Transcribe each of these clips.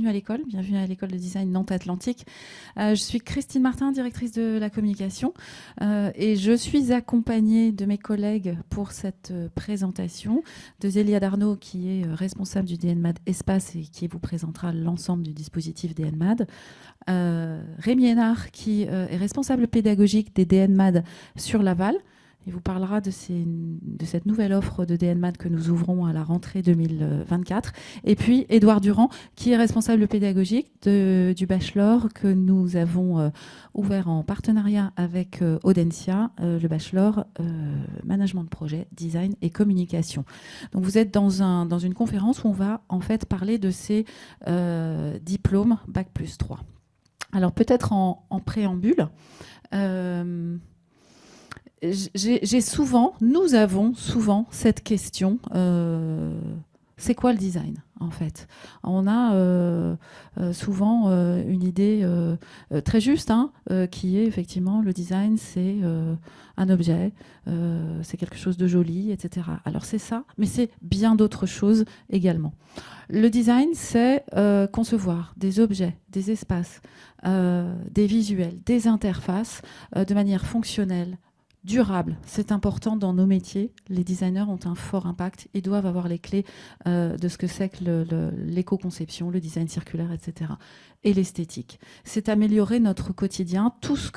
bienvenue à l'école de design Nantes Atlantique. Je suis Christine Martin, directrice de la communication, et je suis accompagnée de mes collègues pour cette présentation, de Zélia Darnaud, qui est responsable du DNMAD Espace et qui vous présentera l'ensemble du dispositif DNMAD, Rémi Hénard, qui est responsable pédagogique des DNMAD sur Laval. Il vous parlera de cette nouvelle offre de DNMAD que nous ouvrons à la rentrée 2024. Et puis, Édouard Durand, qui est responsable pédagogique du bachelor que nous avons ouvert en partenariat avec Audencia, le bachelor management de projet, design et communication. Donc, vous êtes dans une conférence où on va en fait parler de ces diplômes Bac+3. Alors, peut-être en préambule, nous avons souvent cette question, c'est quoi le design en fait? On a souvent une idée très juste, qui est effectivement le design, c'est un objet, c'est quelque chose de joli, etc. Alors c'est ça, mais c'est bien d'autres choses également. Le design, c'est concevoir des objets, des espaces, des visuels, des interfaces de manière fonctionnelle, durable. C'est important dans nos métiers. Les designers ont un fort impact et doivent avoir les clés de ce que c'est que l'éco-conception, le design circulaire, etc. Et l'esthétique. C'est améliorer notre quotidien. Tout ce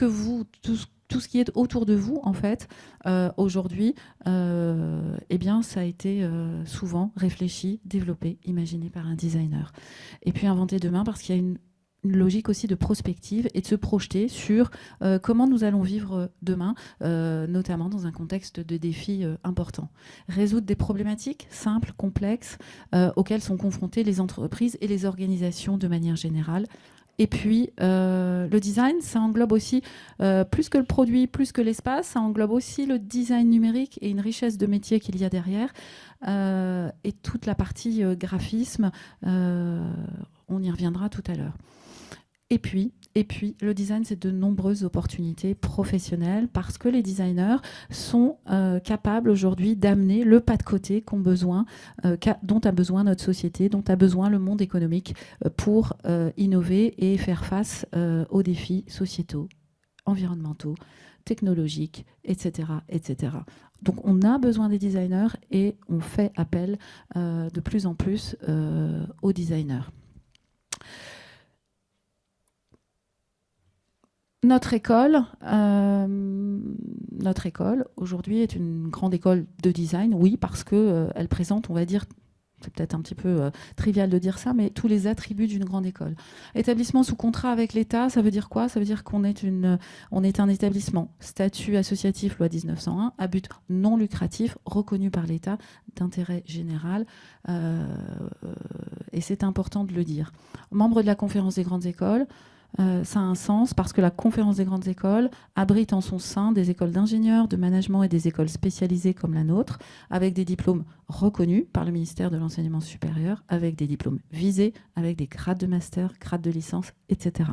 qui est autour de vous, en fait, aujourd'hui, eh bien, ça a été souvent réfléchi, développé, imaginé par un designer. Et puis inventé demain parce qu'il y a une logique aussi de prospective et de se projeter sur comment nous allons vivre demain, notamment dans un contexte de défis importants. Résoudre des problématiques simples, complexes, auxquelles sont confrontées les entreprises et les organisations de manière générale. Et puis, le design, ça englobe aussi, plus que le produit, plus que l'espace, ça englobe aussi le design numérique et une richesse de métiers qu'il y a derrière. Et toute la partie graphisme, on y reviendra tout à l'heure. Et puis, le design, c'est de nombreuses opportunités professionnelles parce que les designers sont capables aujourd'hui d'amener le pas de côté dont a besoin notre société, dont a besoin le monde économique pour innover et faire face aux défis sociétaux, environnementaux, technologiques, etc., etc. Donc, on a besoin des designers et on fait appel de plus en plus aux designers. Notre école, aujourd'hui, est une grande école de design, oui, parce qu'elle présente, on va dire, c'est peut-être un petit peu trivial de dire ça, mais tous les attributs d'une grande école. Établissement sous contrat avec l'État, ça veut dire quoi? Ça veut dire qu'on est un établissement, statut associatif, loi 1901, à but non lucratif, reconnu par l'État, d'intérêt général, et c'est important de le dire. Membre de la conférence des grandes écoles, ça a un sens parce que la conférence des grandes écoles abrite en son sein des écoles d'ingénieurs, de management et des écoles spécialisées comme la nôtre, avec des diplômes reconnus par le ministère de l'Enseignement supérieur, avec des diplômes visés, avec des grades de master, grades de licence, etc.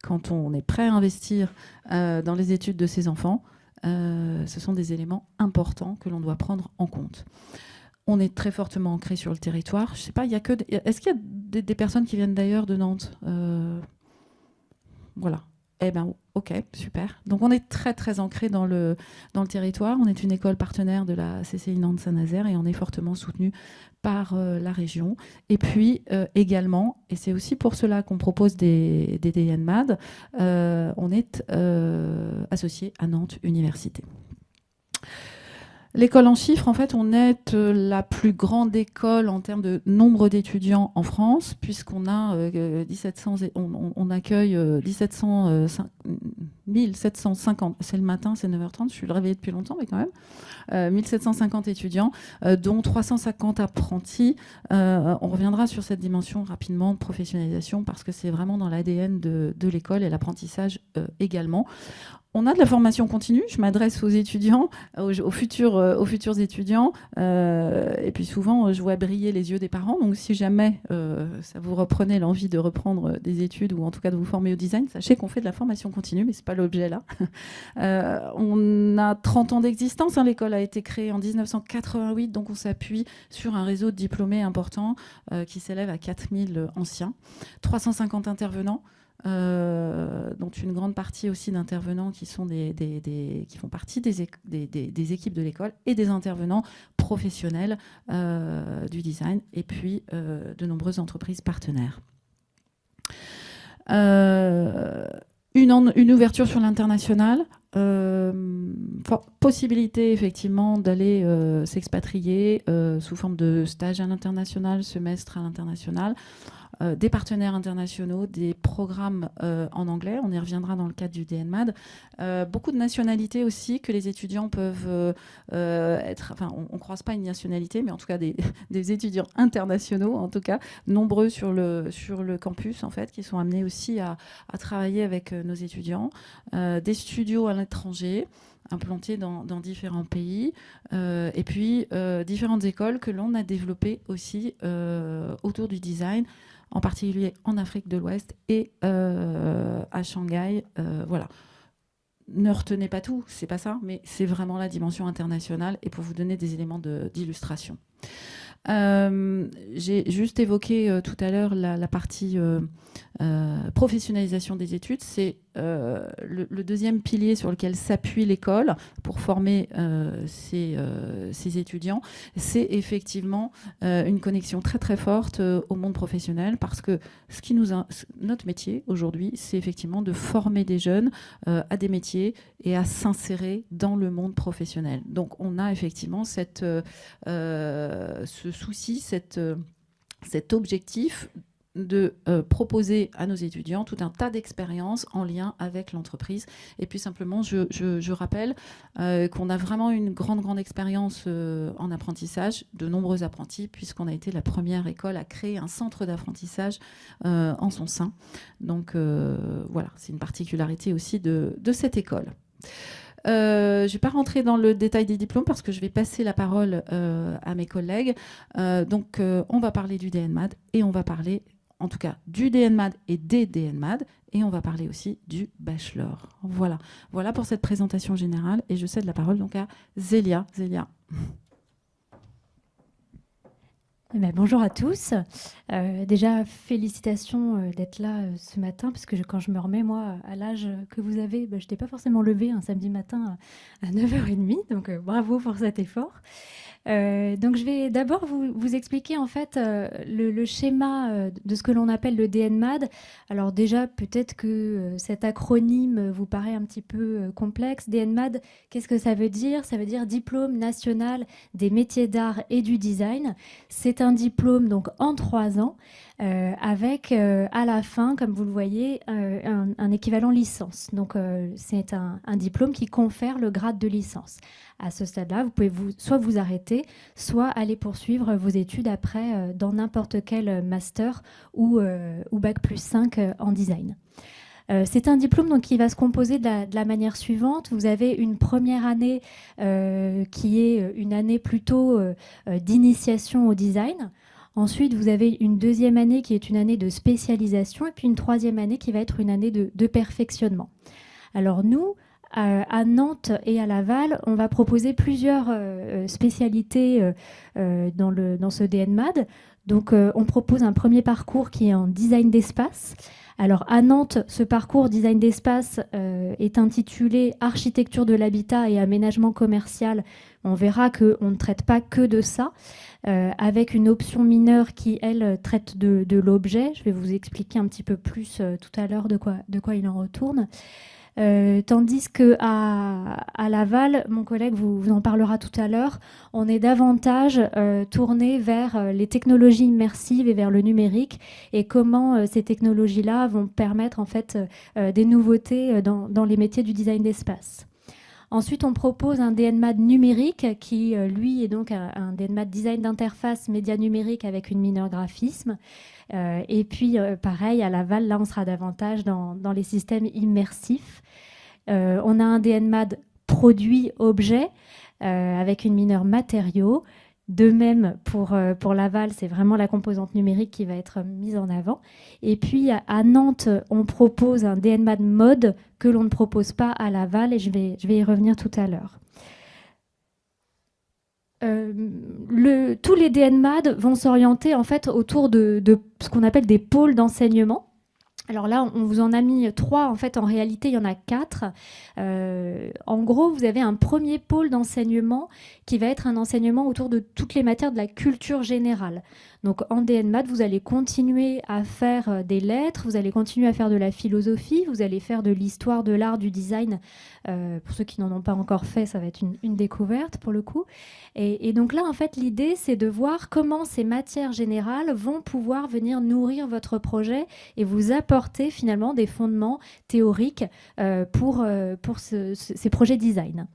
Quand on est prêt à investir dans les études de ses enfants, ce sont des éléments importants que l'on doit prendre en compte. On est très fortement ancré sur le territoire. Je ne sais pas, est-ce qu'il y a des personnes qui viennent d'ailleurs de Nantes? Voilà. Eh bien, ok, super. Donc, on est très, très ancré dans le territoire. On est une école partenaire de la CCI Nantes-Saint-Nazaire et on est fortement soutenu par la région. Et puis, également, et c'est aussi pour cela qu'on propose des DNMAD, on est associé à Nantes Université. L'école en chiffres, en fait, on est la plus grande école en termes de nombre d'étudiants en France, puisqu'on a on accueille 1750, c'est le matin, c'est 9h30, je suis réveillée depuis longtemps, mais quand même, 1750 étudiants, dont 350 apprentis. On reviendra sur cette dimension rapidement de professionnalisation, parce que c'est vraiment dans l'ADN de l'école et l'apprentissage également. On a de la formation continue. Je m'adresse aux étudiants, aux futurs étudiants. Et puis souvent, je vois briller les yeux des parents. Donc si jamais ça vous reprenait l'envie de reprendre des études ou en tout cas de vous former au design, sachez qu'on fait de la formation continue, mais ce n'est pas l'objet là. On a 30 ans d'existence, hein, l'école a été créée en 1988, donc on s'appuie sur un réseau de diplômés important qui s'élève à 4000 anciens, 350 intervenants, dont une grande partie aussi d'intervenants qui sont qui font partie des équipes de l'école et des intervenants professionnels du design, et puis de nombreuses entreprises partenaires. Une ouverture sur l'international, possibilité effectivement d'aller s'expatrier sous forme de stage à l'international, semestre à l'international, des partenaires internationaux, des programmes en anglais, on y reviendra dans le cadre du DNMAD, beaucoup de nationalités aussi que les étudiants peuvent être, enfin on ne croise pas une nationalité, mais en tout cas des étudiants internationaux, en tout cas nombreux sur le campus en fait, qui sont amenés aussi à travailler avec nos étudiants, des studios à l'étranger implantés dans différents pays, et puis différentes écoles que l'on a développées aussi autour du design, en particulier en Afrique de l'Ouest et à Shanghai. Voilà. Ne retenez pas tout, c'est pas ça, mais c'est vraiment la dimension internationale, et pour vous donner des éléments d'illustration. J'ai juste évoqué tout à l'heure la partie professionnalisation des études. C'est le deuxième pilier sur lequel s'appuie l'école pour former ses étudiants. C'est effectivement une connexion très très forte au monde professionnel, parce que notre métier aujourd'hui, c'est effectivement de former des jeunes à des métiers et à s'insérer dans le monde professionnel. Donc on a effectivement ce souci, cet objectif de proposer à nos étudiants tout un tas d'expériences en lien avec l'entreprise. Et puis simplement, je rappelle qu'on a vraiment une grande expérience en apprentissage, de nombreux apprentis, puisqu'on a été la première école à créer un centre d'apprentissage en son sein. Donc voilà, c'est une particularité aussi de cette école. Je ne vais pas rentrer dans le détail des diplômes parce que je vais passer la parole à mes collègues. Donc, on va parler du DNMAD, et on va parler, en tout cas, du DNMAD et des DNMAD, et on va parler aussi du bachelor. Voilà pour cette présentation générale, et je cède la parole donc à Zélia. Bonjour à tous. Déjà, félicitations d'être là ce matin, parce que quand je me remets, moi, à l'âge que vous avez, je n'étais pas forcément levée un samedi matin à 9h30, donc bravo pour cet effort. Donc je vais d'abord vous expliquer en fait le schéma de ce que l'on appelle le DNMAD. Alors déjà, peut-être que cet acronyme vous paraît un petit peu complexe. DNMAD, qu'est-ce que ça veut dire? Ça veut dire Diplôme national des métiers d'art et du design. C'est un diplôme donc en 3 ans avec à la fin, comme vous le voyez, un équivalent licence. Donc c'est un diplôme qui confère le grade de licence. À ce stade-là, vous pouvez soit vous arrêter, soit aller poursuivre vos études après dans n'importe quel master ou Bac+5 en design. C'est un diplôme donc, qui va se composer de la manière suivante. Vous avez une première année qui est une année plutôt d'initiation au design. Ensuite, vous avez une deuxième année qui est une année de spécialisation, et puis une troisième année qui va être une année de perfectionnement. Alors nous, à Nantes et à Laval, on va proposer plusieurs spécialités dans ce DNMAD. Donc, on propose un premier parcours qui est en design d'espace. Alors, à Nantes, ce parcours design d'espace est intitulé Architecture de l'habitat et aménagement commercial. On verra qu'on ne traite pas que de ça, avec une option mineure qui, elle, traite de l'objet. Je vais vous expliquer un petit peu plus tout à l'heure de quoi il en retourne. Tandis qu'à Laval, mon collègue vous en parlera tout à l'heure, on est davantage tourné vers les technologies immersives et vers le numérique, et comment ces technologies-là vont permettre en fait des nouveautés dans les métiers du design d'espace. Ensuite, on propose un DNMAD numérique qui, lui, est donc un DNMAD design d'interface média numérique avec une mineure graphisme. Et puis, pareil, à Laval, là, on sera davantage dans les systèmes immersifs. On a un DNMAD produit-objet avec une mineure matériaux. De même, pour Laval, c'est vraiment la composante numérique qui va être mise en avant. Et puis, à Nantes, on propose un DNMAD mode que l'on ne propose pas à Laval, et je vais y revenir tout à l'heure. Tous les DNMAD vont s'orienter en fait autour de ce qu'on appelle des pôles d'enseignement. Alors là, on vous en a mis 3. En fait, en réalité, il y en a 4. En gros, vous avez un premier pôle d'enseignement qui va être un enseignement autour de toutes les matières de la culture générale. Donc en DNMAD, vous allez continuer à faire des lettres, vous allez continuer à faire de la philosophie, vous allez faire de l'histoire, de l'art, du design. Pour ceux qui n'en ont pas encore fait, ça va être une découverte pour le coup. Et donc là, en fait, l'idée, c'est de voir comment ces matières générales vont pouvoir venir nourrir votre projet et vous apporter finalement des fondements théoriques pour ces projets design.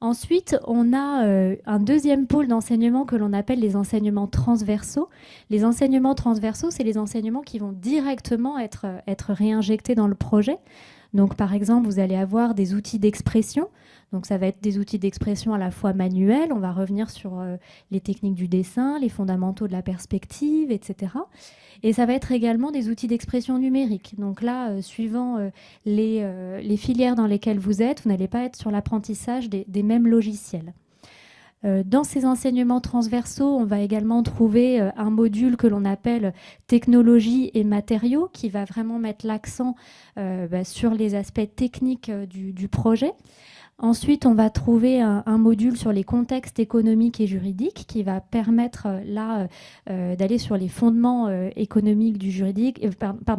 Ensuite, on a un deuxième pôle d'enseignement que l'on appelle les enseignements transversaux. Les enseignements transversaux, c'est les enseignements qui vont directement être réinjectés dans le projet. Donc, par exemple, vous allez avoir des outils d'expression. Donc, ça va être des outils d'expression à la fois manuels. On va revenir sur les techniques du dessin, les fondamentaux de la perspective, etc. Et ça va être également des outils d'expression numérique. Donc là, suivant les filières dans lesquelles vous êtes, vous n'allez pas être sur l'apprentissage des mêmes logiciels. Dans ces enseignements transversaux, on va également trouver un module que l'on appelle technologie et matériaux, qui va vraiment mettre l'accent sur les aspects techniques du projet. Ensuite, on va trouver un module sur les contextes économiques et juridiques qui va permettre d'aller sur les fondements économiques du juridique,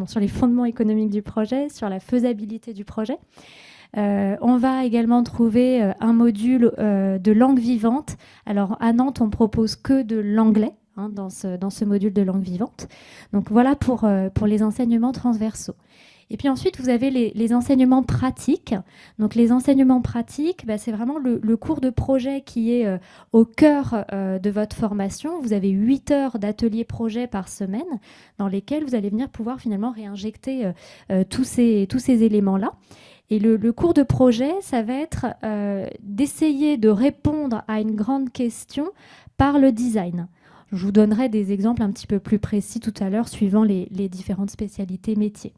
sur les fondements économiques du projet, sur la faisabilité du projet. On va également trouver un module de langue vivante. Alors à Nantes, on propose que de l'anglais dans ce module de langue vivante. Donc voilà pour les enseignements transversaux. Et puis ensuite, vous avez les enseignements pratiques. Donc les enseignements pratiques, c'est vraiment le cours de projet qui est au cœur de votre formation. Vous avez 8 heures d'ateliers projet par semaine dans lesquels vous allez venir pouvoir finalement réinjecter tous ces éléments-là. Et le cours de projet, ça va être d'essayer de répondre à une grande question par le design. Je vous donnerai des exemples un petit peu plus précis tout à l'heure, suivant les différentes spécialités métiers.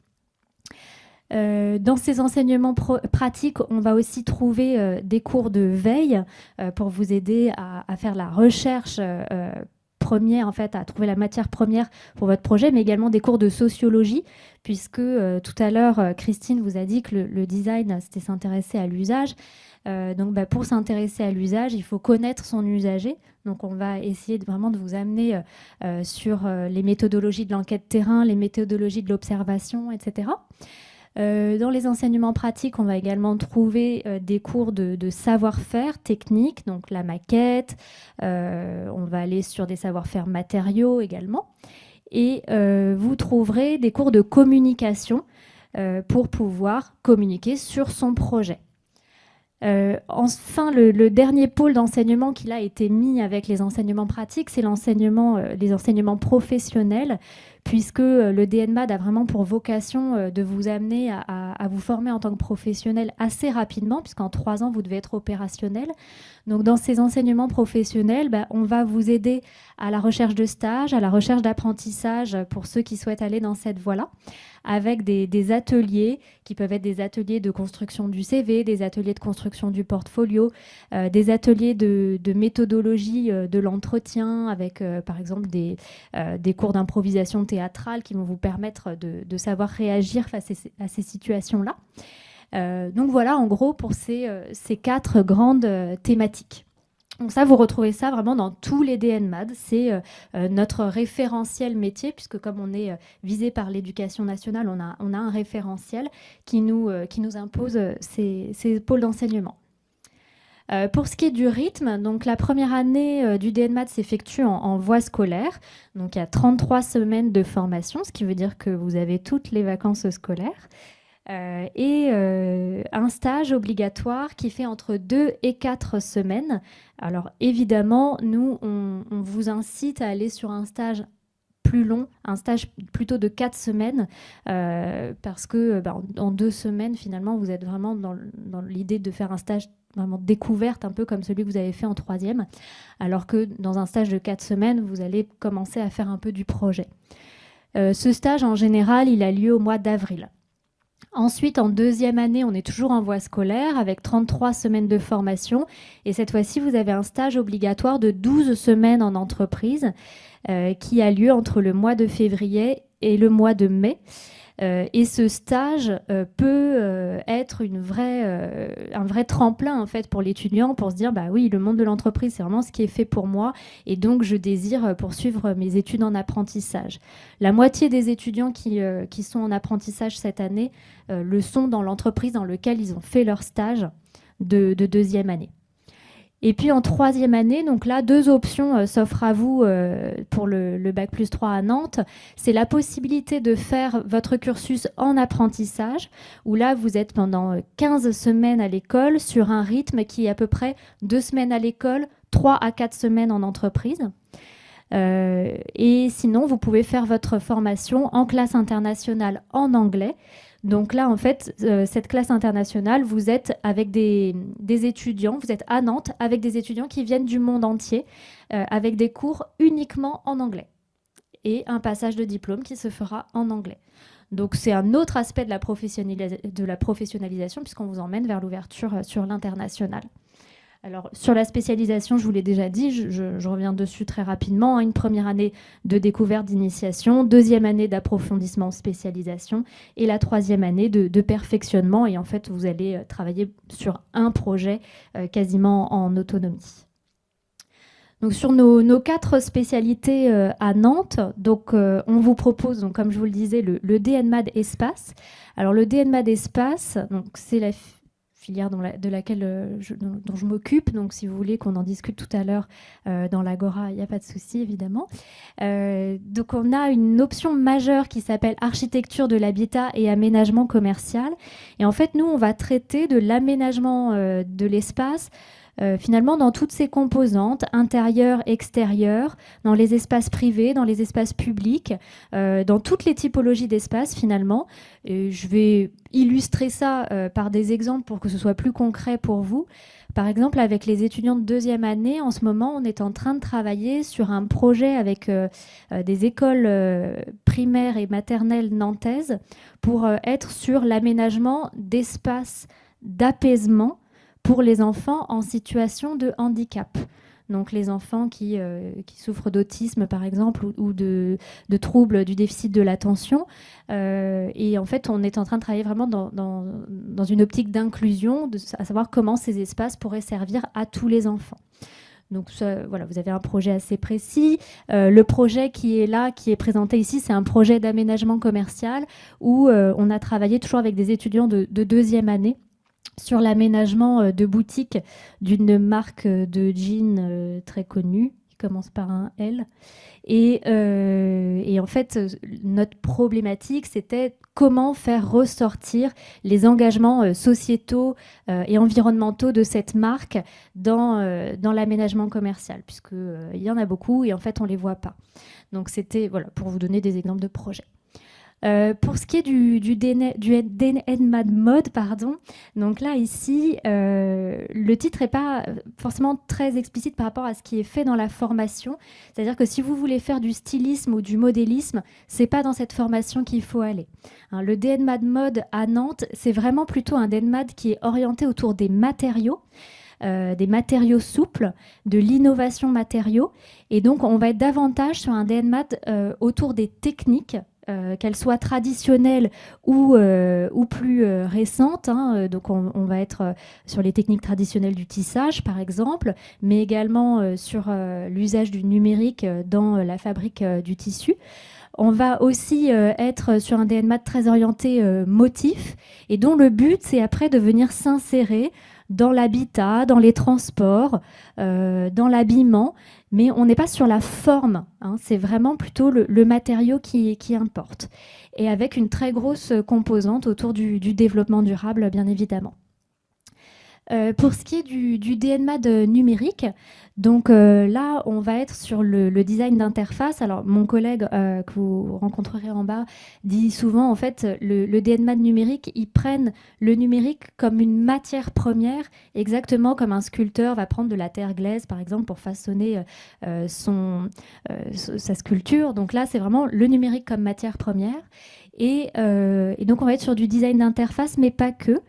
Dans ces enseignements pratiques, on va aussi trouver des cours de veille pour vous aider à faire la recherche première, en fait, à trouver la matière première pour votre projet, mais également des cours de sociologie, puisque tout à l'heure, Christine vous a dit que le design, c'était s'intéresser à l'usage. Donc, pour s'intéresser à l'usage, il faut connaître son usager. Donc, on va essayer vraiment de vous amener sur les méthodologies de l'enquête terrain, les méthodologies de l'observation, etc. Dans les enseignements pratiques, on va également trouver des cours de savoir-faire technique, donc la maquette. On va aller sur des savoir-faire matériaux également. Et vous trouverez des cours de communication pour pouvoir communiquer sur son projet. Enfin, le dernier pôle d'enseignement qui a été mis avec les enseignements pratiques, c'est les enseignements professionnels, puisque le DNMAD a vraiment pour vocation de vous amener à vous former en tant que professionnel assez rapidement, puisqu'en 3 ans, vous devez être opérationnel. Donc, dans ces enseignements professionnels, on va vous aider à la recherche de stages, à la recherche d'apprentissage pour ceux qui souhaitent aller dans cette voie-là, avec des ateliers qui peuvent être des ateliers de construction du CV, des ateliers de construction du portfolio, des ateliers de méthodologie de l'entretien, avec par exemple des cours d'improvisation théâtrale qui vont vous permettre de savoir réagir face à ces situations-là. Donc voilà, en gros, pour ces 4 grandes thématiques. Donc ça, vous retrouvez ça vraiment dans tous les DNMAD. C'est notre référentiel métier, puisque comme on est visé par l'éducation nationale, on a un référentiel qui nous impose ces pôles d'enseignement. Pour ce qui est du rythme, donc la première année du DNMAD s'effectue en voie scolaire. Donc il y a 33 semaines de formation, ce qui veut dire que vous avez toutes les vacances scolaires. Et un stage obligatoire qui fait entre 2 et 4 semaines. Alors évidemment, nous, on vous incite à aller sur un stage plus long, un stage plutôt de 4 semaines, parce que en 2 semaines, finalement, vous êtes vraiment dans l'idée de faire un stage vraiment découverte, un peu comme celui que vous avez fait en 3e, alors que dans un stage de 4 semaines, vous allez commencer à faire un peu du projet. Ce stage, en général, il a lieu au mois d'avril. Ensuite, en 2e année, on est toujours en voie scolaire avec 33 semaines de formation. Et cette fois-ci, vous avez un stage obligatoire de 12 semaines en entreprise qui a lieu entre le mois de février et le mois de mai. Et ce stage peut être un vrai tremplin en fait pour l'étudiant pour se dire bah oui, le monde de l'entreprise c'est vraiment ce qui est fait pour moi et donc je désire poursuivre mes études en apprentissage. La moitié des étudiants qui sont en apprentissage cette année le sont dans l'entreprise dans laquelle ils ont fait leur stage de 2e année. Et puis en 3e année, donc là, 2 options s'offrent à vous pour le Bac plus 3 à Nantes. C'est la possibilité de faire votre cursus en apprentissage, où là, vous êtes pendant 15 semaines à l'école sur un rythme qui est à peu près 2 semaines à l'école, 3 à 4 semaines en entreprise. Et sinon, vous pouvez faire votre formation en classe internationale en anglais. Donc là, en fait, cette classe internationale, vous êtes avec des étudiants, vous êtes à Nantes avec des étudiants qui viennent du monde entier, avec des cours uniquement en anglais et un passage de diplôme qui se fera en anglais. Donc c'est un autre aspect de la professionnalisation puisqu'on vous emmène vers l'ouverture sur l'international. Alors, sur la spécialisation, je vous l'ai déjà dit, je reviens dessus très rapidement. Une 1re année de découverte d'initiation, 2e année d'approfondissement spécialisation et la 3e année de perfectionnement. Et en fait, vous allez travailler sur un projet quasiment en autonomie. Donc, sur nos 4 spécialités à Nantes, donc, on vous propose, donc, comme je vous le disais, le DNMAD Espace. Alors, le DNMAD Espace, c'est la filière dont je m'occupe. Donc, si vous voulez qu'on en discute tout à l'heure dans l'Agora, il n'y a pas de souci, évidemment. Donc, on a une option majeure qui s'appelle Architecture de l'habitat et aménagement commercial. Et en fait, nous, on va traiter de l'aménagement de l'espace finalement dans toutes ses composantes, intérieures, extérieures, dans les espaces privés, dans les espaces publics, dans toutes les typologies d'espaces finalement. Et je vais illustrer ça par des exemples pour que ce soit plus concret pour vous. Par exemple, avec les étudiants de 2e année, en ce moment, on est en train de travailler sur un projet avec des écoles primaires et maternelles nantaises pour être sur l'aménagement d'espaces d'apaisement pour les enfants en situation de handicap. Donc les enfants qui souffrent d'autisme, par exemple, ou de troubles du déficit de l'attention. Et en fait, on est en train de travailler vraiment dans une optique d'inclusion, à savoir comment ces espaces pourraient servir à tous les enfants. Donc voilà, vous avez un projet assez précis. Le projet qui est là, qui est présenté ici, c'est un projet d'aménagement commercial où on a travaillé toujours avec des étudiants de 2e année sur l'aménagement de boutiques d'une marque de jeans très connue, qui commence par un L. Et en fait, notre problématique, c'était comment faire ressortir les engagements sociétaux et environnementaux de cette marque dans l'aménagement commercial, puisqu'il y en a beaucoup et en fait, on ne les voit pas. Donc, c'était voilà, pour vous donner des exemples de projets. Pour ce qui est du DNMAD Mode, pardon, donc là, ici, le titre n'est pas forcément très explicite par rapport à ce qui est fait dans la formation. C'est-à-dire que si vous voulez faire du stylisme ou du modélisme, ce n'est pas dans cette formation qu'il faut aller. Hein, le DNMAD Mode à Nantes, c'est vraiment plutôt un DNMAD qui est orienté autour des matériaux souples, de l'innovation matériaux. Et donc, on va être davantage sur un DNMAD autour des techniques, qu'elles soient traditionnelles ou plus récentes. Hein. Donc on va être sur les techniques traditionnelles du tissage, par exemple, mais également sur l'usage du numérique dans la fabrique du tissu. On va aussi être sur un DNMAD très orienté motif et dont le but, c'est après de venir s'insérer dans l'habitat, dans les transports, dans l'habillement, mais on n'est pas sur la forme, hein, c'est vraiment plutôt le matériau qui importe, et avec une très grosse composante autour du développement durable, bien évidemment. Pour ce qui est du DNMAD numérique, donc là, on va être sur le design d'interface. Alors, mon collègue que vous rencontrerez en bas dit souvent, en fait, le DNMAD numérique, ils prennent le numérique comme une matière première, exactement comme un sculpteur va prendre de la terre glaise, par exemple, pour façonner sa sculpture. Donc là, c'est vraiment le numérique comme matière première. Et donc, on va être sur du design d'interface, mais pas que,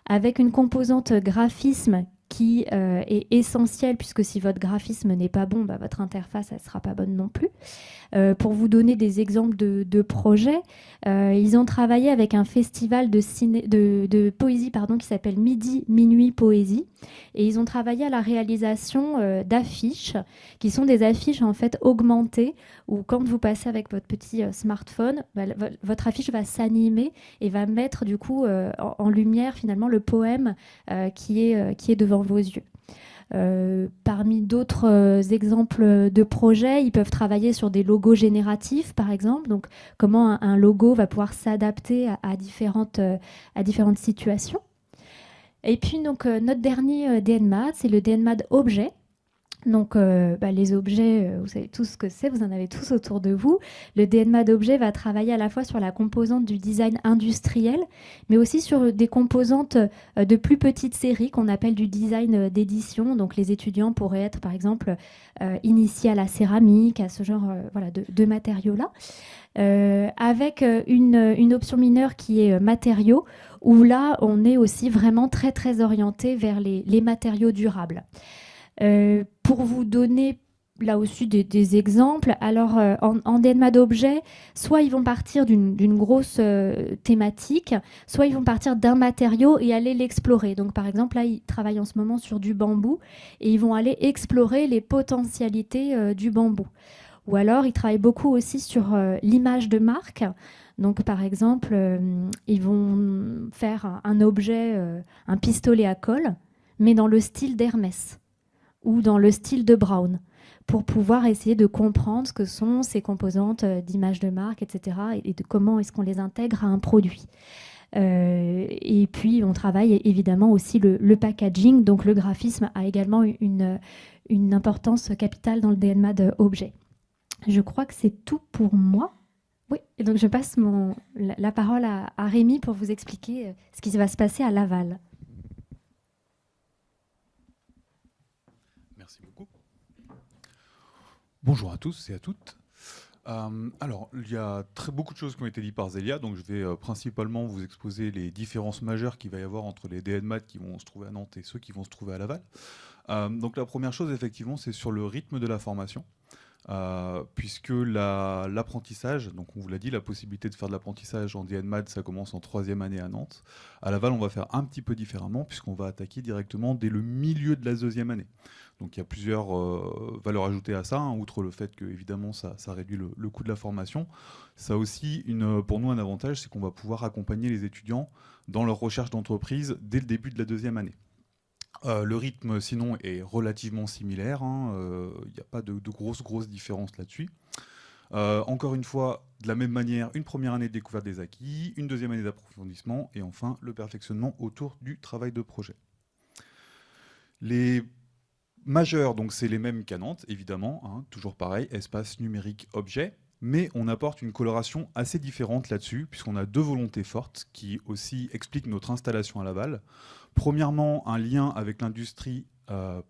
avec une composante graphisme qui est essentielle, puisque si votre graphisme n'est pas bon, bah, votre interface ne sera pas bonne non plus. Pour vous donner des exemples de projets, ils ont travaillé avec un festival de poésie qui s'appelle Midi Minuit Poésie, et ils ont travaillé à la réalisation d'affiches, qui sont des affiches en fait augmentées, où quand vous passez avec votre petit smartphone, bah, votre affiche va s'animer et va mettre du coup en lumière finalement le poème qui est devant vos yeux. Parmi d'autres exemples de projets, ils peuvent travailler sur des logos génératifs, par exemple. Donc, comment un logo va pouvoir s'adapter à différentes situations. Et puis, donc, notre dernier DNMAD, c'est le DNMAD objet. Donc, les objets, vous savez tous ce que c'est, vous en avez tous autour de vous. Le DNMAD objet va travailler à la fois sur la composante du design industriel, mais aussi sur des composantes de plus petites séries qu'on appelle du design d'édition. Donc, les étudiants pourraient être, par exemple, initiés à la céramique, à ce genre de matériaux-là. Avec une option mineure qui est matériaux, où là, on est aussi vraiment très, très orienté vers les matériaux durables. Pour vous donner là aussi des exemples, alors en DNMAD objet, soit ils vont partir d'une grosse thématique, soit ils vont partir d'un matériau et aller l'explorer. Donc par exemple, là, ils travaillent en ce moment sur du bambou et ils vont aller explorer les potentialités du bambou. Ou alors, ils travaillent beaucoup aussi sur l'image de marque. Donc, par exemple, ils vont faire un objet, un pistolet à colle, mais dans le style d'Hermès ou dans le style de Brown, pour pouvoir essayer de comprendre ce que sont ces composantes d'image de marque, etc., et de comment est-ce qu'on les intègre à un produit. Et puis, on travaille évidemment aussi le packaging, donc le graphisme a également une importance capitale dans le DNMAD objet. Je crois que c'est tout pour moi. Oui, et donc je passe la parole à Rémi pour vous expliquer ce qui va se passer à Laval. Merci beaucoup. Bonjour à tous et à toutes. Alors, il y a beaucoup de choses qui ont été dites par Zélia, donc je vais principalement vous exposer les différences majeures qu'il va y avoir entre les DNMAD qui vont se trouver à Nantes et ceux qui vont se trouver à Laval. Donc la première chose, effectivement, c'est sur le rythme de la formation. Puisque l'apprentissage, donc on vous l'a dit, la possibilité de faire de l'apprentissage en DNMAD, ça commence en 3e année à Nantes. À Laval, on va faire un petit peu différemment, puisqu'on va attaquer directement dès le milieu de la 2e année. Donc il y a plusieurs valeurs ajoutées à ça, hein, outre le fait que évidemment ça réduit le coût de la formation. Ça a aussi pour nous un avantage, c'est qu'on va pouvoir accompagner les étudiants dans leur recherche d'entreprise dès le début de la 2e année. Le rythme, sinon, est relativement similaire. Il n'y a pas de grosses différences là-dessus. Encore une fois, de la même manière, une première année de découverte des acquis, une 2e année d'approfondissement, et enfin, le perfectionnement autour du travail de projet. Les majeurs, donc c'est les mêmes qu'à Nantes, évidemment, hein, toujours pareil, espace numérique objet, mais on apporte une coloration assez différente là-dessus, puisqu'on a 2 volontés fortes qui aussi expliquent notre installation à Laval. Premièrement, un lien avec l'industrie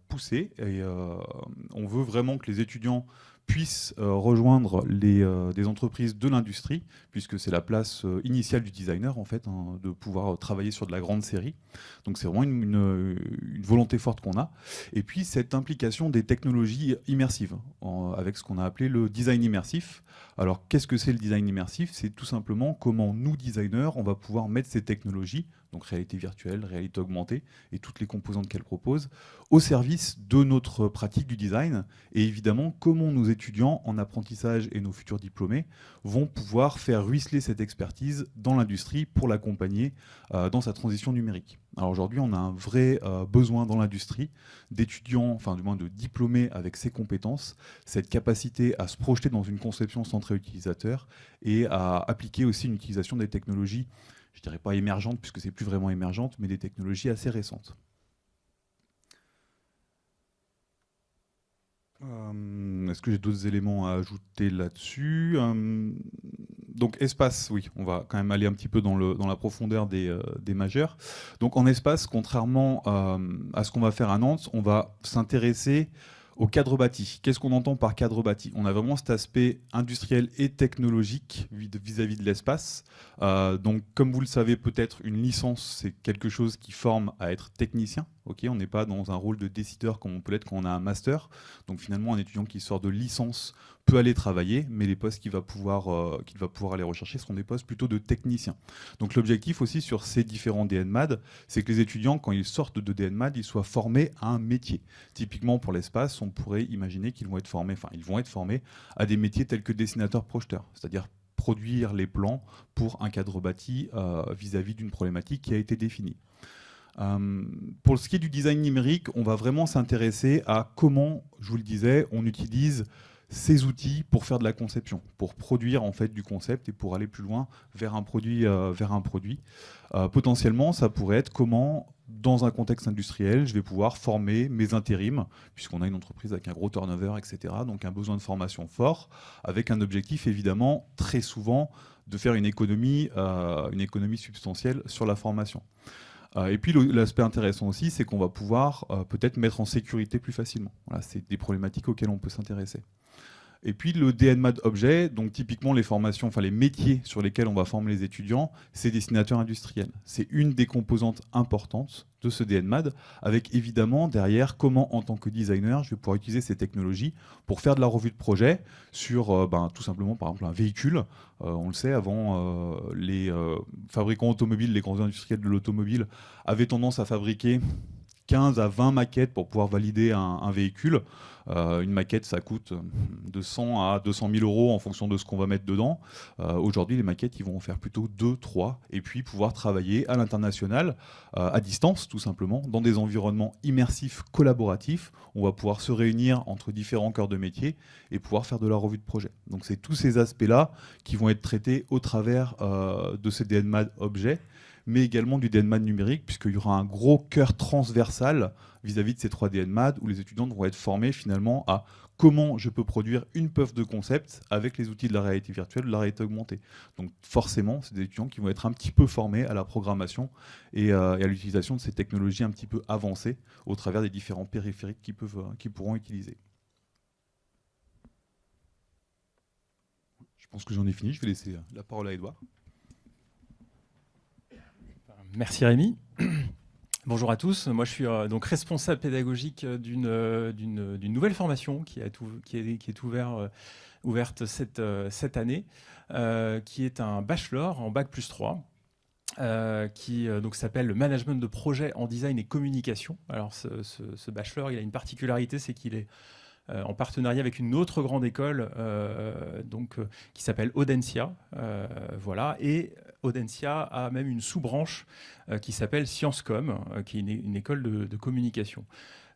poussé, et on veut vraiment que les étudiants puissent rejoindre des entreprises de l'industrie, puisque c'est la place initiale du designer, en fait, hein, de pouvoir travailler sur de la grande série. Donc c'est vraiment une volonté forte qu'on a. Et puis cette implication des technologies immersives, avec ce qu'on a appelé le design immersif. Alors qu'est-ce que c'est le design immersif? C'est tout simplement comment nous, designers, on va pouvoir mettre ces technologies, donc réalité virtuelle, réalité augmentée, et toutes les composantes qu'elle propose, au service de notre pratique du design, et évidemment comment nos étudiants en apprentissage et nos futurs diplômés vont pouvoir faire ruisseler cette expertise dans l'industrie pour l'accompagner dans sa transition numérique. Alors aujourd'hui, on a un vrai besoin dans l'industrie d'étudiants, enfin du moins de diplômés avec ces compétences, cette capacité à se projeter dans une conception centrée utilisateur et à appliquer aussi une utilisation des technologies, je dirais pas émergentes puisque c'est plus vraiment émergente, mais des technologies assez récentes. Est-ce que j'ai d'autres éléments à ajouter là-dessus? Donc espace, oui, on va quand même aller un petit peu dans la profondeur des majeurs. Donc en espace, contrairement à ce qu'on va faire à Nantes, on va s'intéresser au cadre bâti. Qu'est-ce qu'on entend par cadre bâti? On a vraiment cet aspect industriel et technologique vis-à-vis de l'espace. Donc comme vous le savez peut-être, une licence, c'est quelque chose qui forme à être technicien. Okay, on n'est pas dans un rôle de décideur comme on peut l'être quand on a un master. Donc finalement, un étudiant qui sort de licence peut aller travailler, mais les postes qu'il va pouvoir aller rechercher seront des postes plutôt de technicien. Donc l'objectif aussi sur ces différents DNMAD, c'est que les étudiants, quand ils sortent de DNMAD, ils soient formés à un métier. Typiquement pour l'espace, on pourrait imaginer qu'ils vont être formés à des métiers tels que dessinateur-projeteur, c'est-à-dire produire les plans pour un cadre bâti vis-à-vis d'une problématique qui a été définie. Pour ce qui est du design numérique, on va vraiment s'intéresser à comment, je vous le disais, on utilise ces outils pour faire de la conception, pour produire en fait du concept et pour aller plus loin vers un produit. Potentiellement, ça pourrait être comment, dans un contexte industriel, je vais pouvoir former mes intérims, puisqu'on a une entreprise avec un gros turnover, etc. Donc un besoin de formation fort, avec un objectif évidemment très souvent de faire une économie substantielle sur la formation. Et puis l'aspect intéressant aussi, c'est qu'on va pouvoir peut-être mettre en sécurité plus facilement. Voilà, c'est des problématiques auxquelles on peut s'intéresser. Et puis le DNMAD objet, donc typiquement les formations, enfin les métiers sur lesquels on va former les étudiants, c'est dessinateur industriel. C'est une des composantes importantes de ce DNMAD, avec évidemment derrière comment en tant que designer, je vais pouvoir utiliser ces technologies pour faire de la revue de projet sur tout simplement par exemple un véhicule. On le sait, avant les fabricants automobiles, les grands industriels de l'automobile avaient tendance à fabriquer 15 à 20 maquettes pour pouvoir valider un véhicule. Une maquette, ça coûte de 100 à 200 000 euros en fonction de ce qu'on va mettre dedans. Aujourd'hui, les maquettes, ils vont en faire plutôt 2, 3, et puis pouvoir travailler à l'international, à distance, tout simplement, dans des environnements immersifs, collaboratifs. On va pouvoir se réunir entre différents cœurs de métier et pouvoir faire de la revue de projet. Donc, c'est tous ces aspects-là qui vont être traités au travers de ces DNMAD objets, mais également du DNMAD numérique, puisqu'il y aura un gros cœur transversal vis-à-vis de ces 3 DNMAD, où les étudiants vont être formés finalement à comment je peux produire une puff de concept avec les outils de la réalité virtuelle, de la réalité augmentée. Donc forcément, c'est des étudiants qui vont être un petit peu formés à la programmation et à l'utilisation de ces technologies un petit peu avancées au travers des différents périphériques qu'ils pourront utiliser. Je pense que j'en ai fini, je vais laisser la parole à Edouard. Merci Rémi. Bonjour à tous. Moi, je suis donc responsable pédagogique d'une nouvelle formation qui est ouverte cette année, qui est un bachelor en Bac+3, qui donc s'appelle le management de projet en design et communication. Alors, ce bachelor, il a une particularité, c'est qu'il est en partenariat avec une autre grande école qui s'appelle Audencia. Voilà. Et Audencia a même une sous-branche qui s'appelle Sciencescom, qui est une école de communication.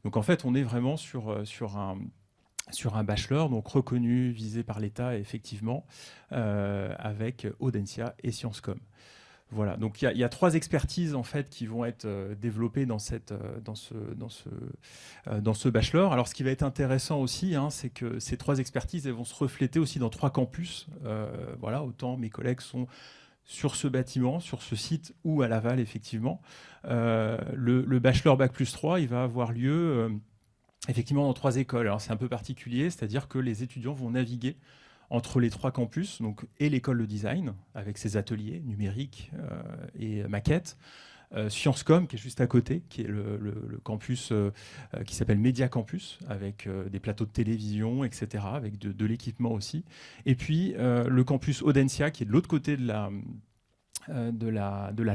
Donc en fait, on est vraiment sur un bachelor, donc reconnu, visé par l'État, effectivement, avec Audencia et Sciencescom. Voilà, donc il y a 3 expertises en fait qui vont être développées dans ce bachelor. Alors ce qui va être intéressant aussi, c'est que ces 3 expertises elles vont se refléter aussi dans 3 campus. Voilà, autant mes collègues sont sur ce bâtiment, sur ce site ou à Laval effectivement. Le bachelor Bac+3, il va avoir lieu effectivement dans 3 écoles. Alors c'est un peu particulier, c'est-à-dire que les étudiants vont naviguer entre les 3 campus, donc, et l'école de design, avec ses ateliers numériques et maquettes. Sciencescom, qui est juste à côté, qui est le campus qui s'appelle Média Campus, avec des plateaux de télévision, etc., avec de l'équipement aussi. Et puis, le campus Audencia, qui est de l'autre côté de la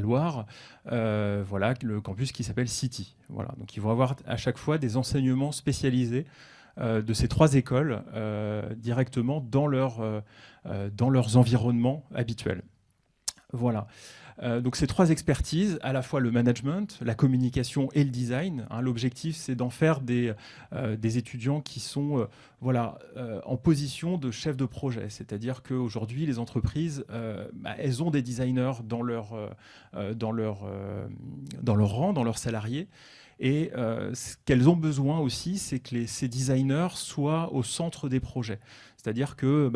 Loire, voilà, le campus qui s'appelle City. Voilà. Donc, ils vont avoir à chaque fois des enseignements spécialisés de ces 3 écoles directement dans leurs environnements habituels. Voilà. Donc ces 3 expertises, à la fois le management, la communication et le design. L'objectif, c'est d'en faire des étudiants qui sont en position de chef de projet. C'est-à-dire qu'aujourd'hui, les entreprises, elles ont des designers dans leur rang, dans leurs salariés. Et ce qu'elles ont besoin aussi, c'est que ces designers soient au centre des projets. C'est-à-dire que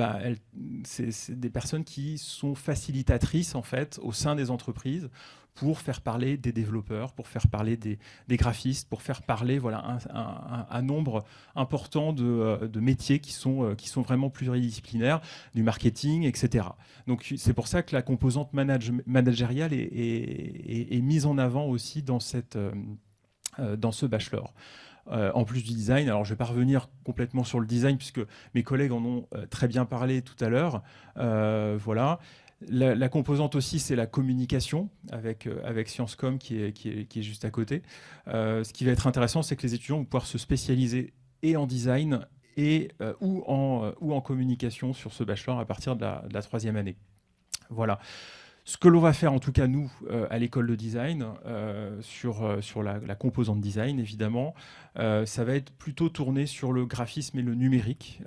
c'est des personnes qui sont facilitatrices en fait au sein des entreprises pour faire parler des développeurs, pour faire parler des graphistes, pour faire parler voilà, un nombre important de métiers qui sont vraiment pluridisciplinaires, du marketing, etc. Donc c'est pour ça que la composante managériale est mise en avant aussi dans ce bachelor. En plus du design, alors je ne vais pas revenir complètement sur le design puisque mes collègues en ont très bien parlé tout à l'heure. Voilà. La composante aussi, c'est la communication avec ScienceCom qui est juste à côté. Ce qui va être intéressant, c'est que les étudiants vont pouvoir se spécialiser et en design ou en communication sur ce bachelor à partir de la 3e année. Voilà. Ce que l'on va faire, en tout cas nous, à l'école de design, sur la composante design, évidemment, ça va être plutôt tourné sur le graphisme et le numérique.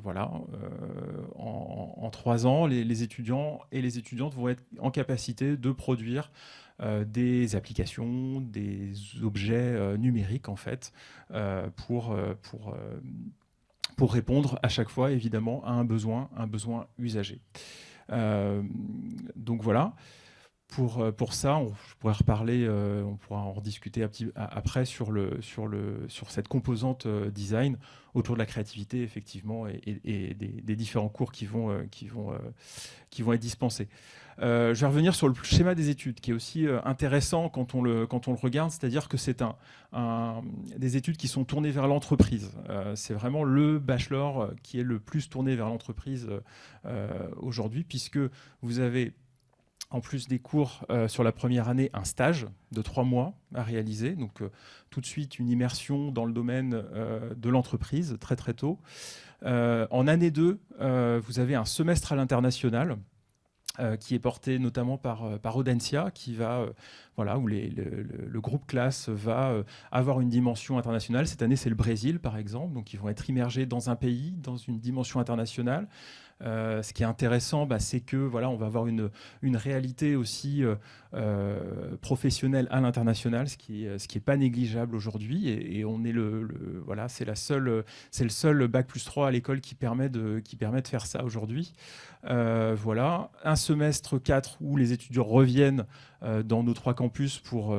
Voilà. En 3 ans, les étudiants et les étudiantes vont être en capacité de produire des applications, des objets numériques, en fait, pour répondre à chaque fois, évidemment, à un besoin usager. Donc voilà, pour ça, je pourrais reparler, on pourra en rediscuter après sur cette composante design autour de la créativité, effectivement, et des différents cours qui vont être dispensés. Je vais revenir sur le schéma des études, qui est aussi intéressant quand on le regarde, c'est-à-dire que c'est des études qui sont tournées vers l'entreprise. C'est vraiment le bachelor qui est le plus tourné vers l'entreprise aujourd'hui, puisque vous avez, en plus des cours sur la première année, un stage de 3 mois à réaliser. Donc tout de suite, une immersion dans le domaine de l'entreprise, très très tôt. En année 2, vous avez un semestre à l'international, qui est porté notamment par Audencia, où le groupe classe va avoir une dimension internationale. Cette année, c'est le Brésil, par exemple. Donc, ils vont être immergés dans un pays, dans une dimension internationale. Ce qui est intéressant, c'est que on va avoir une réalité aussi professionnelle à l'international, ce qui est pas négligeable aujourd'hui. Et on est c'est le seul bac+3 à l'école qui permet de faire ça aujourd'hui. Voilà, un semestre 4 où les étudiants reviennent dans nos 3 campus pour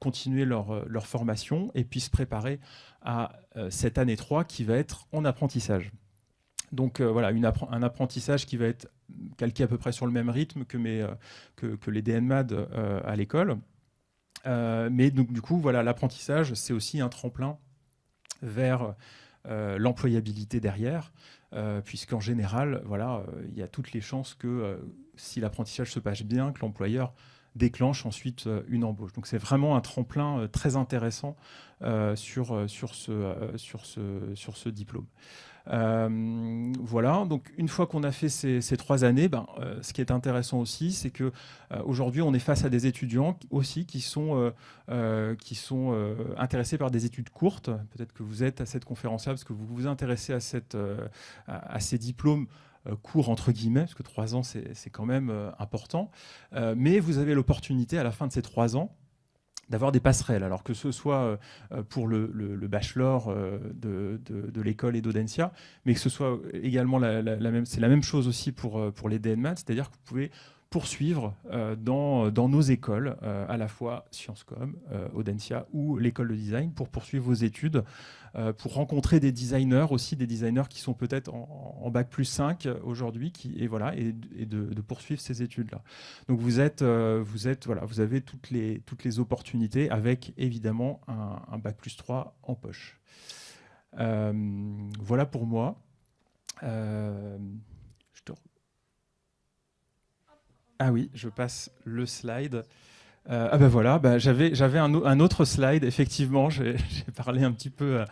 continuer leur formation et puis se préparer à cette année 3 qui va être en apprentissage. Donc un apprentissage qui va être calqué à peu près sur le même rythme que les DNMAD à l'école. Mais donc, du coup, l'apprentissage, c'est aussi un tremplin vers l'employabilité derrière, puisqu'en général, il y a toutes les chances que si l'apprentissage se passe bien, que l'employeur déclenche ensuite une embauche. Donc c'est vraiment un tremplin très intéressant sur ce diplôme. Voilà, donc une fois qu'on a fait ces 3 années, ce qui est intéressant aussi, c'est que aujourd'hui on est face à des étudiants aussi qui sont intéressés par des études courtes. Peut-être que vous êtes à cette conférence-là parce que vous vous intéressez à ces diplômes courts entre guillemets, parce que 3 ans c'est quand même important. Mais vous avez l'opportunité à la fin de ces 3 ans d'avoir des passerelles, alors que ce soit pour le bachelor de l'école et d'Audencia, mais que ce soit également c'est la même chose aussi pour les DNMAT, c'est-à-dire que vous pouvez poursuivre dans nos écoles, à la fois ScienceCom, Audencia ou l'école de design, pour poursuivre vos études, pour rencontrer des designers aussi, des designers qui sont peut-être en bac+5 aujourd'hui, et de poursuivre ces études-là. Donc vous avez toutes les opportunités avec évidemment un bac+3 en poche. Voilà pour moi. Ah oui, je passe le slide. J'avais un autre slide, effectivement, j'ai parlé un petit peu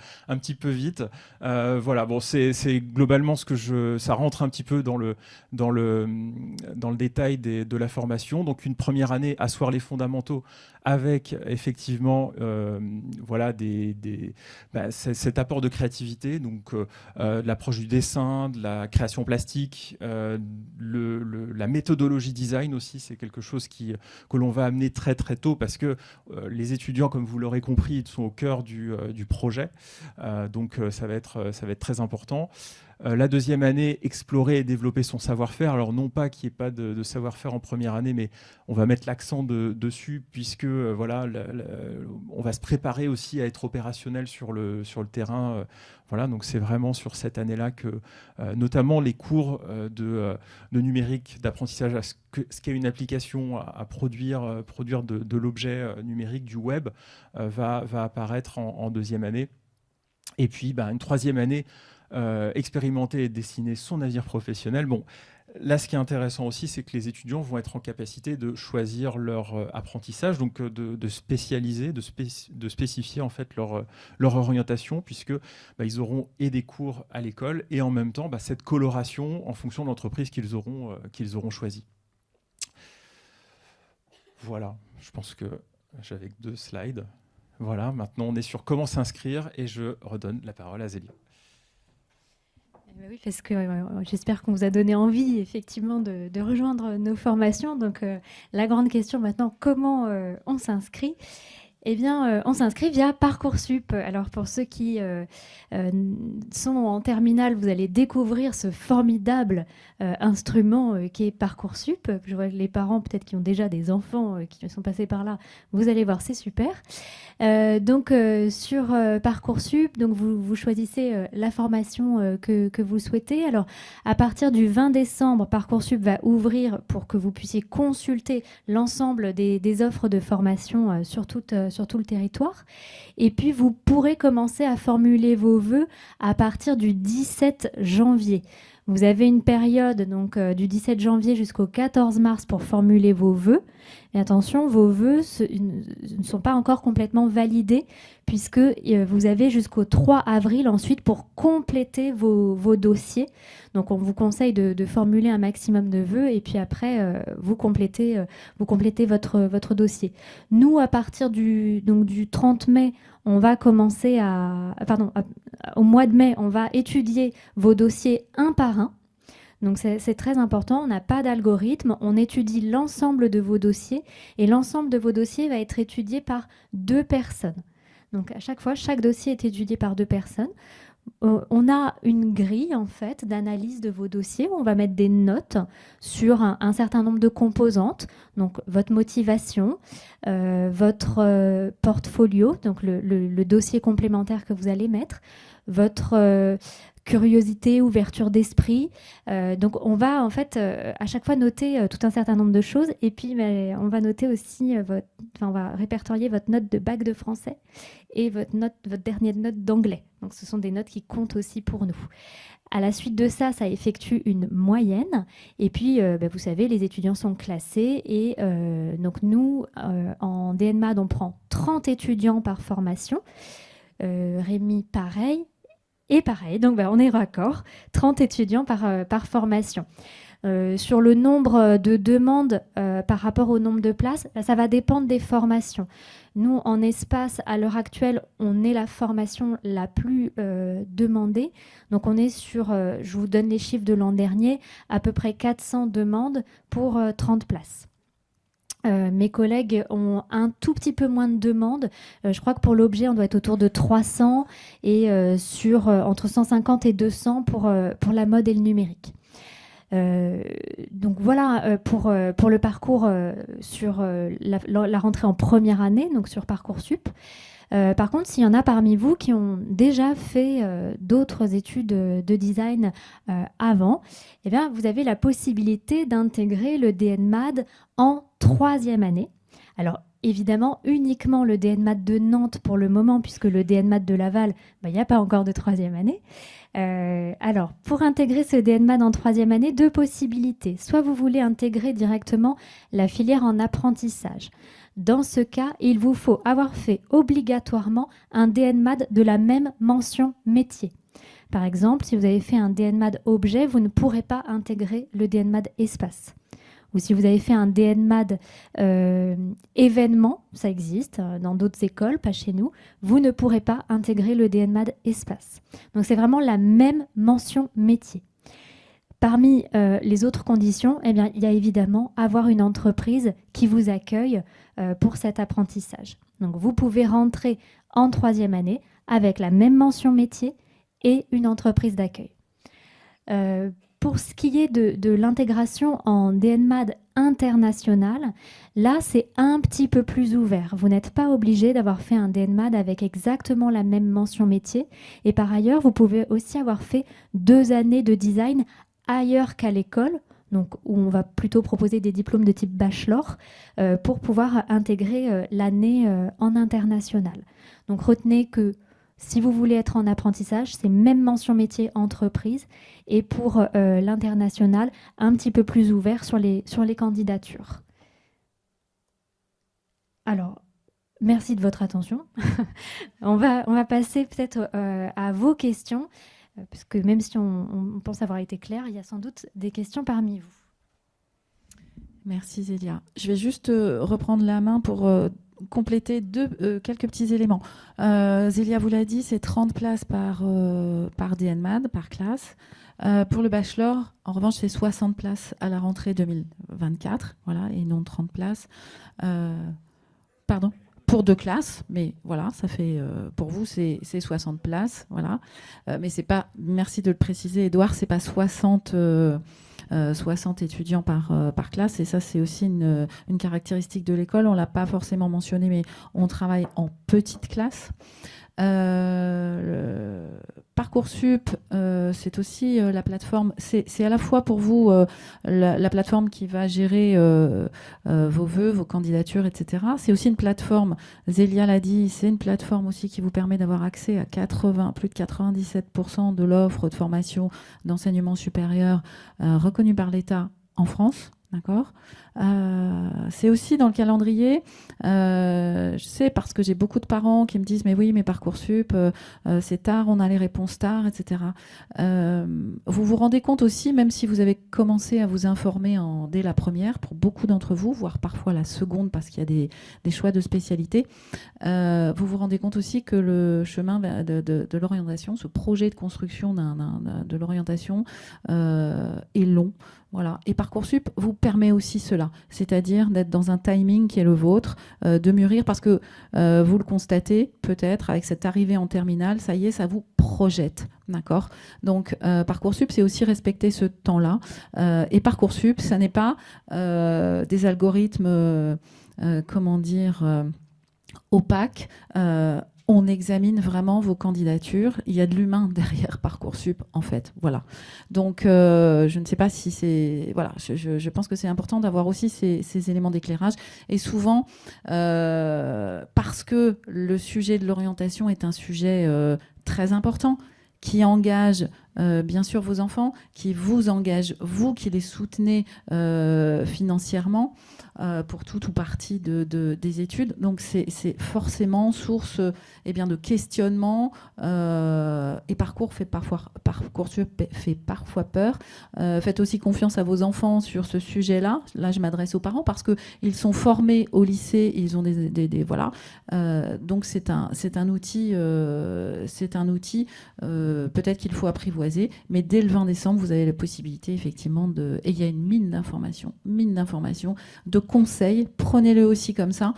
vite. C'est globalement ça rentre un petit peu dans le détail de la formation. Donc une première année, asseoir les fondamentaux avec effectivement cet apport de créativité, donc l'approche du dessin, de la création plastique, la méthodologie design aussi, c'est quelque chose que l'on va amener très très tôt parce que les étudiants, comme vous l'aurez compris, ils sont au cœur du projet. Donc ça va être très important. La deuxième année, explorer et développer son savoir-faire. Alors non pas qu'il n'y ait pas de savoir-faire en première année, mais on va mettre l'accent dessus puisque voilà, on va se préparer aussi à être opérationnel sur le terrain. Voilà, donc c'est vraiment sur cette année-là que notamment les cours de numérique, d'apprentissage à ce qu'est une application, à produire de l'objet numérique, du web, va apparaître en deuxième année. Et puis une troisième année, expérimenter et dessiner son avenir professionnel. Bon, là, ce qui est intéressant aussi, c'est que les étudiants vont être en capacité de choisir leur apprentissage, donc de spécialiser, de spécifier en fait leur orientation, puisque ils auront et des cours à l'école et en même temps cette coloration en fonction de l'entreprise qu'ils auront choisie. Voilà, je pense que j'avais que 2 slides. Voilà, maintenant on est sur comment s'inscrire et je redonne la parole à Zélia. Oui, parce que j'espère qu'on vous a donné envie effectivement de rejoindre nos formations. Donc la grande question maintenant, comment on s'inscrit ? Eh bien, on s'inscrit via Parcoursup. Alors, pour ceux qui sont en terminale, vous allez découvrir ce formidable instrument qui est Parcoursup. Je vois les parents, peut-être qui ont déjà des enfants qui sont passés par là, vous allez voir, c'est super. Donc, sur Parcoursup, donc vous choisissez la formation que vous souhaitez. Alors, à partir du 20 décembre, Parcoursup va ouvrir pour que vous puissiez consulter l'ensemble des offres de formation sur tout le territoire. Et puis, vous pourrez commencer à formuler vos vœux à partir du 17 janvier. Vous avez une période donc, du 17 janvier jusqu'au 14 mars pour formuler vos vœux. Et attention, vos vœux ne sont pas encore complètement validés puisque vous avez jusqu'au 3 avril ensuite pour compléter vos dossiers. Donc, on vous conseille de formuler un maximum de vœux et puis après, vous complétez votre dossier. Nous, à partir du 30 mai, on va commencer au mois de mai, on va étudier vos dossiers un par un. Donc c'est très important, on n'a pas d'algorithme, on étudie l'ensemble de vos dossiers et l'ensemble de vos dossiers va être étudié par 2 personnes. Donc à chaque fois, chaque dossier est étudié par 2 personnes. On a une grille en fait d'analyse de vos dossiers où on va mettre des notes sur un certain nombre de composantes, donc votre motivation, votre portfolio, donc le dossier complémentaire que vous allez mettre, votre curiosité, ouverture d'esprit. Donc on va en fait à chaque fois noter tout un certain nombre de choses et puis on va noter aussi on va répertorier votre note de bac de français et votre dernière note d'anglais. Donc ce sont des notes qui comptent aussi pour nous. À la suite de ça, ça effectue une moyenne. Et puis, vous savez, les étudiants sont classés. Et donc nous, en DNMAD, on prend 30 étudiants par formation. Rémi, pareil. Et pareil, donc on est raccord, 30 étudiants par formation. Sur le nombre de demandes par rapport au nombre de places, ça va dépendre des formations. Nous, en espace, à l'heure actuelle, on est la formation la plus demandée. Donc, on est sur, je vous donne les chiffres de l'an dernier, à peu près 400 demandes pour 30 places. Mes collègues ont un tout petit peu moins de demandes. Je crois que pour l'objet, on doit être autour de 300 et sur entre 150 et 200 pour la mode et le numérique. Donc voilà pour le parcours sur la rentrée en première année, donc sur Parcoursup. Par contre, s'il y en a parmi vous qui ont déjà fait d'autres études de design avant, eh bien, vous avez la possibilité d'intégrer le DNMAD en 3e année. Alors, évidemment, uniquement le DNMAD de Nantes pour le moment, puisque le DNMAD de Laval, il n'y a pas encore de 3e année. Alors, pour intégrer ce DNMAD en 3e année, 2 possibilités. Soit vous voulez intégrer directement la filière en apprentissage. Dans ce cas, il vous faut avoir fait obligatoirement un DNMAD de la même mention métier. Par exemple, si vous avez fait un DNMAD objet, vous ne pourrez pas intégrer le DNMAD espace. Ou si vous avez fait un DNMAD événement, ça existe dans d'autres écoles, pas chez nous, vous ne pourrez pas intégrer le DNMAD espace. Donc c'est vraiment la même mention métier. Parmi les autres conditions, eh bien, il y a évidemment avoir une entreprise qui vous accueille pour cet apprentissage. Donc, vous pouvez rentrer en 3e année avec la même mention métier et une entreprise d'accueil. Pour ce qui est de l'intégration en DNMAD international, là, c'est un petit peu plus ouvert. Vous n'êtes pas obligé d'avoir fait un DNMAD avec exactement la même mention métier. Et par ailleurs, vous pouvez aussi avoir fait 2 années de design ailleurs qu'à l'école, donc où on va plutôt proposer des diplômes de type bachelor pour pouvoir intégrer l'année en international. Donc retenez que si vous voulez être en apprentissage, c'est même mention métier entreprise, et pour l'international, un petit peu plus ouvert sur les candidatures. Alors, merci de votre attention. On va passer peut-être à vos questions. Parce que même si on pense avoir été clair, il y a sans doute des questions parmi vous. Merci Zélia. Je vais juste reprendre la main pour compléter quelques petits éléments. Zélia vous l'a dit, c'est 30 places par DNMAD, par classe. Pour le bachelor, en revanche, c'est 60 places à la rentrée 2024, voilà, et non 30 places. Pardon ? Pour 2 classes, mais voilà, ça fait pour vous c'est 60 places, voilà. Mais c'est pas, merci de le préciser, Édouard, c'est pas 60 étudiants par classe, et ça c'est aussi une caractéristique de l'école. On l'a pas forcément mentionné, mais on travaille en petite classe. Parcoursup, c'est aussi la plateforme, c'est à la fois pour vous la plateforme qui va gérer vos vœux, vos candidatures, etc. C'est aussi une plateforme, Zélia l'a dit, c'est une plateforme aussi qui vous permet d'avoir accès à plus de 97% de l'offre de formation d'enseignement supérieur reconnue par l'État en France. D'accord. C'est aussi dans le calendrier. Je sais parce que j'ai beaucoup de parents qui me disent mais oui, mais Parcoursup, c'est tard, on a les réponses tard, etc. Vous vous rendez compte aussi, même si vous avez commencé à vous informer dès la première, pour beaucoup d'entre vous, voire parfois la seconde parce qu'il y a des choix de spécialité, vous vous rendez compte aussi que le chemin de l'orientation, ce projet de construction de l'orientation est long. Voilà. Et Parcoursup vous permet aussi cela, c'est-à-dire d'être dans un timing qui est le vôtre, de mûrir, parce que vous le constatez peut-être avec cette arrivée en terminale, ça y est, ça vous projette, d'accord ? Donc Parcoursup, c'est aussi respecter ce temps-là. Et Parcoursup, ça n'est pas des algorithmes, opaques. On examine vraiment vos candidatures. Il y a de l'humain derrière Parcoursup, en fait. Voilà. Donc, je ne sais pas si c'est... Voilà, je pense que c'est important d'avoir aussi ces éléments d'éclairage. Et souvent, parce que le sujet de l'orientation est un sujet très important, qui engage bien sûr vos enfants, qui vous engage, vous qui les soutenez financièrement pour tout ou partie des études. Donc c'est forcément source de questionnement, et Parcoursup fait parfois peur. Faites aussi confiance à vos enfants sur ce sujet-là. Là, je m'adresse aux parents parce qu'ils sont formés au lycée, ils ont des voilà. Donc c'est un outil, peut-être qu'il faut apprivoiser, mais dès le 20 décembre, vous avez la possibilité effectivement et il y a une mine d'informations, de conseils. Prenez-le aussi comme ça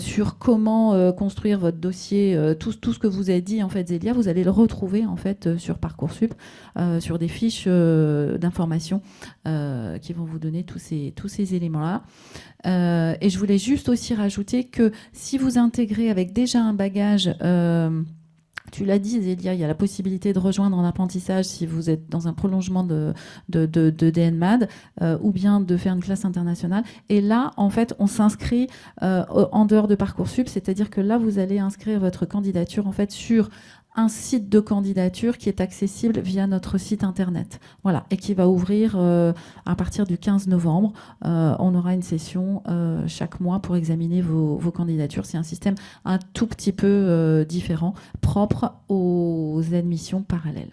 sur comment construire votre dossier. Tout ce que vous avez dit en fait, Zélia, vous allez le retrouver en fait sur Parcoursup, sur des fiches d'informations qui vont vous donner tous ces éléments-là. Et je voulais juste aussi rajouter que si vous intégrez avec déjà un bagage, tu l'as dit, Zélia, il y a la possibilité de rejoindre en apprentissage si vous êtes dans un prolongement de DNMAD ou bien de faire une classe internationale. Et là, en fait, on s'inscrit en dehors de Parcoursup, c'est-à-dire que là, vous allez inscrire votre candidature en fait sur un site de candidature qui est accessible via notre site internet. Voilà, et qui va ouvrir à partir du 15 novembre. On aura une session chaque mois pour examiner vos candidatures. C'est un système un tout petit peu différent, propre aux admissions parallèles.